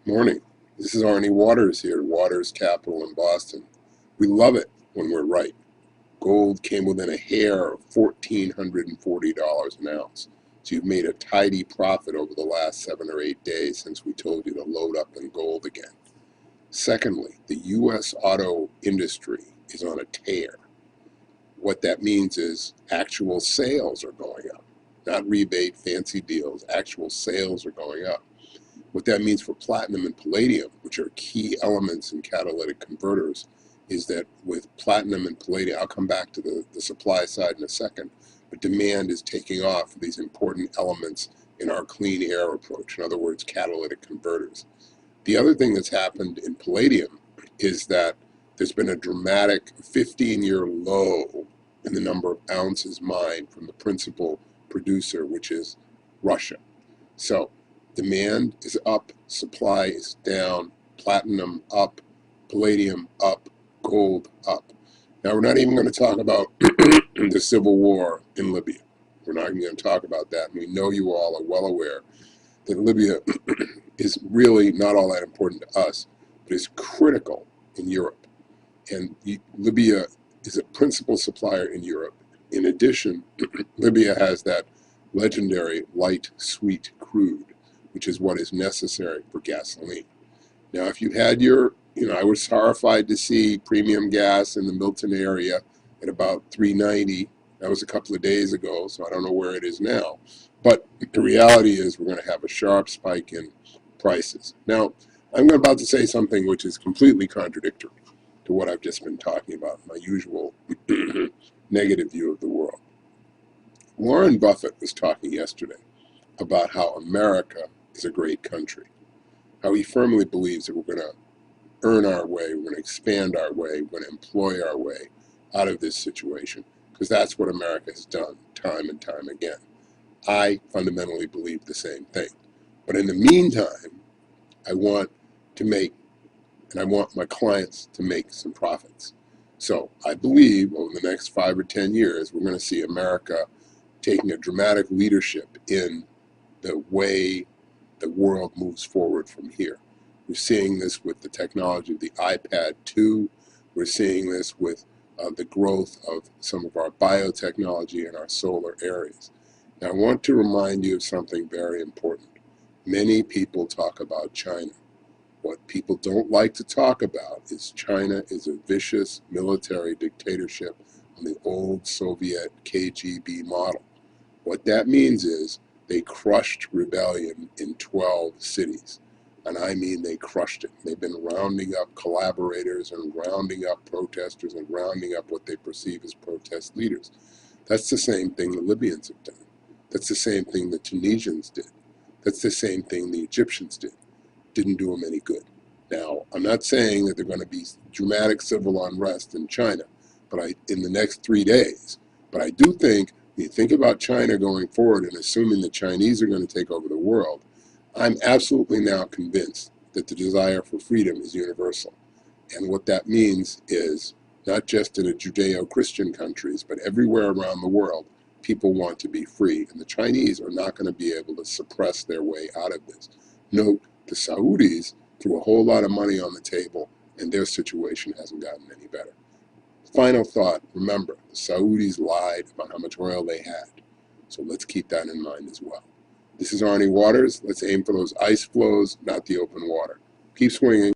Morning. This is Arnie Waters here at Waters Capital in Boston. We love it when we're right. Gold came within a hair of $1,440 an ounce. So you've made a tidy profit over the last 7 or 8 days since we told you to load up in gold again. Secondly, the U.S. auto industry is on a tear. What that means is actual sales are going up, not rebate, fancy deals. Actual sales are going up. What that means for platinum and palladium, which are key elements in catalytic converters, is that with platinum and palladium, I'll come back to the supply side in a second, but demand is taking off for these important elements in our clean air approach, in other words, catalytic converters. The other thing that's happened in palladium is that there's been a dramatic 15-year low in the number of ounces mined from the principal producer, which is Russia. So demand is up, supply is down, platinum up, palladium up, gold up. Now, we're not even going to talk about the civil war in Libya. We're not even going to talk about that. And we know you all are well aware that Libya is really not all that important to us, but is critical in Europe. And Libya is a principal supplier in Europe. In addition, Libya has that legendary light sweet crude, which is what is necessary for gasoline. Now, if you had I was horrified to see premium gas in the Milton area at about $3.90. That was a couple of days ago, so I don't know where it is now. But the reality is we're going to have a sharp spike in prices. Now, I'm about to say something which is completely contradictory to what I've just been talking about, my usual negative view of the world. Warren Buffett was talking yesterday about how America is a great country, how he firmly believes that we're going to earn our way, we're going to expand our way, we're going to employ our way out of this situation, because that's what America has done time and time again. I fundamentally believe the same thing. But in the meantime, I want my clients to make some profits. So I believe over the next 5 or 10 years, we're going to see America taking a dramatic leadership in the way the world moves forward from here. We're seeing this with the technology of the iPad 2. We're seeing this with the growth of some of our biotechnology in our solar areas. Now, I want to remind you of something very important. Many people talk about China. What people don't like to talk about is China is a vicious military dictatorship on the old Soviet KGB model. What that means is they crushed rebellion in 12 cities. And I mean they crushed it. They've been rounding up collaborators and rounding up protesters and rounding up what they perceive as protest leaders. That's the same thing the Libyans have done. That's the same thing the Tunisians did. That's the same thing the Egyptians did. Didn't do them any good. Now, I'm not saying that there's going to be dramatic civil unrest in China, in the next 3 days. But I do think, when you think about China going forward and assuming the Chinese are going to take over the world, I'm absolutely now convinced that the desire for freedom is universal. And what that means is not just in the Judeo-Christian countries, but everywhere around the world, people want to be free. And the Chinese are not going to be able to suppress their way out of this. Note, the Saudis threw a whole lot of money on the table, and their situation hasn't gotten any better. Final thought, remember, the Saudis lied about how much oil they had. So let's keep that in mind as well. This is Arnie Waters. Let's aim for those ice flows, not the open water. Keep swinging.